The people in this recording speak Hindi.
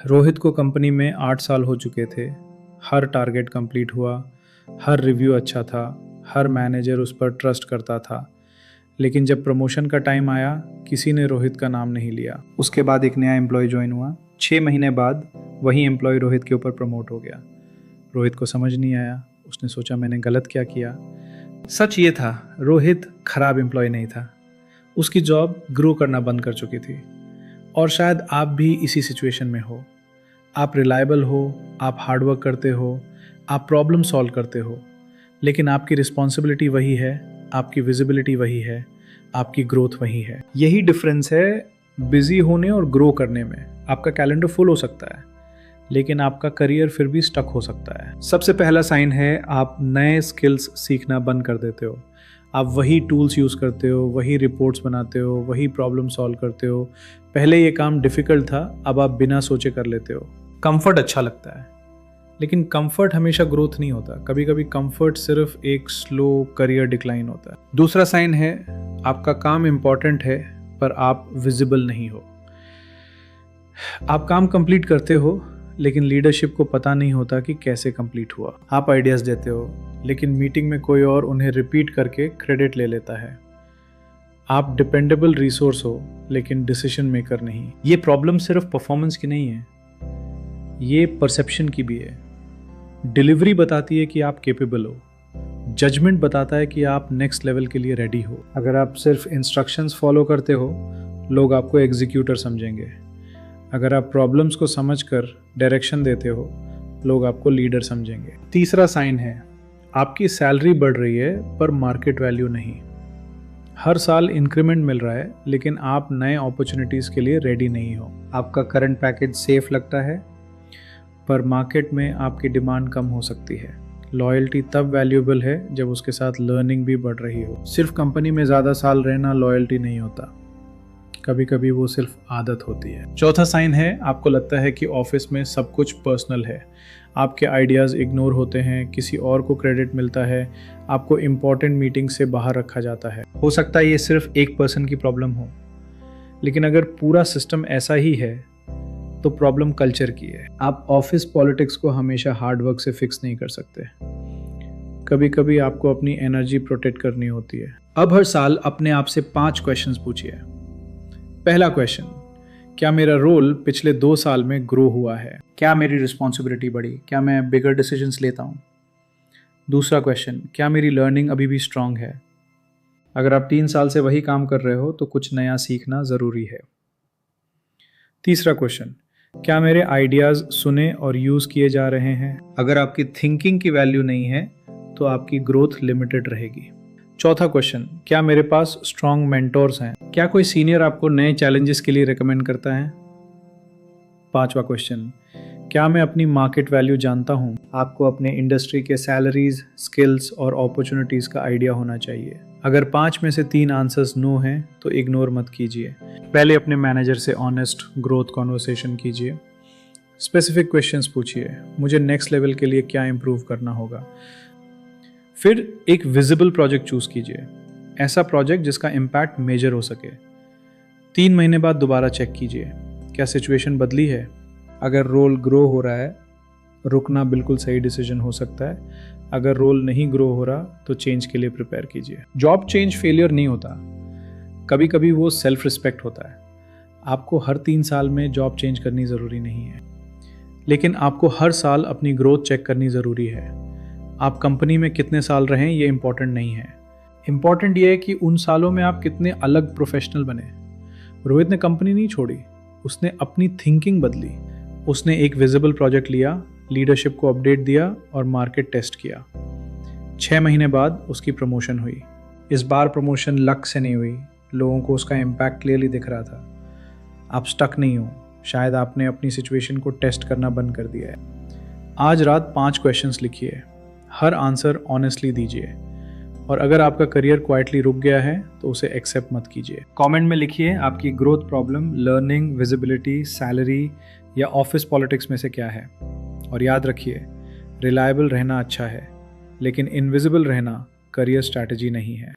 रोहित को कंपनी में 8 साल हो चुके थे। हर टारगेट कंप्लीट हुआ, हर रिव्यू अच्छा था, हर मैनेजर उस पर ट्रस्ट करता था। लेकिन जब प्रमोशन का टाइम आया, किसी ने रोहित का नाम नहीं लिया। उसके बाद एक नया एम्प्लॉय ज्वाइन हुआ। 6 महीने बाद वही एम्प्लॉय रोहित के ऊपर प्रमोट हो गया। रोहित को समझ नहीं आया। उसने सोचा मैंने गलत क्या किया। सच ये था, रोहित खराब एम्प्लॉय नहीं था। उसकी जॉब ग्रो करना बंद कर चुकी थी। और शायद आप भी इसी सिचुएशन में हो। आप रिलायबल हो, आप हार्डवर्क करते हो, आप प्रॉब्लम सॉल्व करते हो, लेकिन आपकी रिस्पॉन्सिबिलिटी वही है, आपकी विजिबिलिटी वही है, आपकी ग्रोथ वही है। यही डिफरेंस है बिजी होने और ग्रो करने में। आपका कैलेंडर फुल हो सकता है, लेकिन आपका करियर फिर भी स्टक हो सकता है। सबसे पहला साइन है आप नए स्किल्स सीखना बंद कर देते हो। आप वही टूल्स यूज़ करते हो, वही रिपोर्ट्स बनाते हो, वही प्रॉब्लम सॉल्व करते हो। पहले ये काम डिफ़िकल्ट था, अब आप बिना सोचे कर लेते हो। कंफर्ट अच्छा लगता है, लेकिन कंफर्ट हमेशा ग्रोथ नहीं होता। कभी कभी कंफर्ट सिर्फ एक स्लो करियर डिक्लाइन होता है। दूसरा साइन है आपका काम इम्पॉर्टेंट है, पर आप विजिबल नहीं हो। आप काम कंप्लीट करते हो, लेकिन लीडरशिप को पता नहीं होता कि कैसे कंप्लीट हुआ। आप आइडियाज़ देते हो, लेकिन मीटिंग में कोई और उन्हें रिपीट करके क्रेडिट ले लेता है। आप डिपेंडेबल रिसोर्स हो, लेकिन डिसीजन मेकर नहीं। ये प्रॉब्लम सिर्फ परफॉर्मेंस की नहीं है, ये परसेप्शन की भी है। डिलीवरी बताती है कि आप केपेबल हो, जजमेंट बताता है कि आप नेक्स्ट लेवल के लिए रेडी हो। अगर आप सिर्फ इंस्ट्रक्शंस फॉलो करते हो, लोग आपको एग्जीक्यूटर समझेंगे। अगर आप प्रॉब्लम्स को समझकर डायरेक्शन देते हो, लोग आपको लीडर समझेंगे। तीसरा साइन है आपकी सैलरी बढ़ रही है, पर मार्केट वैल्यू नहीं। हर साल इंक्रीमेंट मिल रहा है, लेकिन आप नए अपॉर्चुनिटीज़ के लिए रेडी नहीं हो। आपका करंट पैकेज सेफ लगता है, पर मार्केट में आपकी डिमांड कम हो सकती है। लॉयल्टी तब वैल्यूएबल है जब उसके साथ लर्निंग भी बढ़ रही हो। सिर्फ कंपनी में ज़्यादा साल रहना लॉयल्टी नहीं होता, कभी कभी वो सिर्फ आदत होती है। चौथा साइन है आपको लगता है कि ऑफिस में सब कुछ पर्सनल है। आपके आइडियाज़ इग्नोर होते हैं, किसी और को क्रेडिट मिलता है, आपको इम्पॉर्टेंट मीटिंग से बाहर रखा जाता है। हो सकता है ये सिर्फ एक पर्सन की प्रॉब्लम हो, लेकिन अगर पूरा सिस्टम ऐसा ही है तो प्रॉब्लम कल्चर की है। आप ऑफिस पॉलिटिक्स को हमेशा हार्ड वर्क से फिक्स नहीं कर सकते। कभी कभी आपको अपनी एनर्जी प्रोटेक्ट करनी होती है। अब हर साल अपने आप से 5 क्वेश्चंस पूछिए। पहला क्वेश्चन, क्या मेरा रोल पिछले 2 साल में ग्रो हुआ है? क्या मेरी रिस्पॉन्सिबिलिटी बढ़ी? क्या मैं बिगर डिसीजंस लेता हूँ? दूसरा क्वेश्चन, क्या मेरी लर्निंग अभी भी स्ट्रांग है? अगर आप 3 साल से वही काम कर रहे हो तो कुछ नया सीखना ज़रूरी है। तीसरा क्वेश्चन, क्या मेरे आइडियाज़ सुने और यूज़ किए जा रहे हैं? अगर आपकी थिंकिंग की वैल्यू नहीं है तो आपकी ग्रोथ लिमिटेड रहेगी। चौथा क्वेश्चन, क्या मेरे पास स्ट्रॉन्ग मेंटोर्स हैं? क्या कोई सीनियर आपको नए चैलेंजेस के लिए रिकमेंड करता है? पांचवा क्वेश्चन, क्या मैं अपनी मार्केट वैल्यू जानता हूँ? आपको अपने इंडस्ट्री के सैलरीज, स्किल्स और अपॉर्चुनिटीज़ का आइडिया होना चाहिए। अगर 5 में से 3 आंसर्स नो हैं तो इग्नोर मत कीजिए। पहले अपने मैनेजर से ऑनेस्ट ग्रोथ कॉन्वर्सेशन कीजिए। स्पेसिफिक क्वेश्चंस पूछिए, मुझे नेक्स्ट लेवल के लिए क्या इंप्रूव करना होगा। फिर एक विजिबल प्रोजेक्ट चूज़ कीजिए, ऐसा प्रोजेक्ट जिसका इम्पैक्ट मेजर हो सके। 3 महीने बाद दोबारा चेक कीजिए, क्या सिचुएशन बदली है? अगर रोल ग्रो हो रहा है, रुकना बिल्कुल सही डिसीजन हो सकता है। अगर रोल नहीं ग्रो हो रहा तो चेंज के लिए प्रिपेयर कीजिए। जॉब चेंज फेलियर नहीं होता, कभी कभी वो सेल्फ रिस्पेक्ट होता है। आपको हर 3 साल में जॉब चेंज करनी ज़रूरी नहीं है, लेकिन आपको हर साल अपनी ग्रोथ चेक करनी ज़रूरी है। आप कंपनी में कितने साल रहें ये इम्पॉर्टेंट नहीं है। इम्पॉर्टेंट ये है कि उन सालों में आप कितने अलग प्रोफेशनल बने। रोहित ने कंपनी नहीं छोड़ी, उसने अपनी थिंकिंग बदली। उसने एक विजिबल प्रोजेक्ट लिया, लीडरशिप को अपडेट दिया और मार्केट टेस्ट किया। 6 महीने बाद उसकी प्रमोशन हुई। इस बार प्रमोशन लक से नहीं हुई, लोगों को उसका इम्पैक्ट क्लियरली दिख रहा था। आप स्टक नहीं हो, शायद आपने अपनी सिचुएशन को टेस्ट करना बंद कर दिया है। आज रात 5 क्वेश्चंस लिखिए, हर आंसर ऑनेस्टली दीजिए। और अगर आपका करियर क्वाइटली रुक गया है तो उसे एक्सेप्ट मत कीजिए। कमेंट में लिखिए आपकी growth problem learning, visibility, salary या ऑफिस पॉलिटिक्स में से क्या है। और याद रखिए, रिलायबल रहना अच्छा है, लेकिन इनविजिबल रहना करियर स्ट्रैटेजी नहीं है।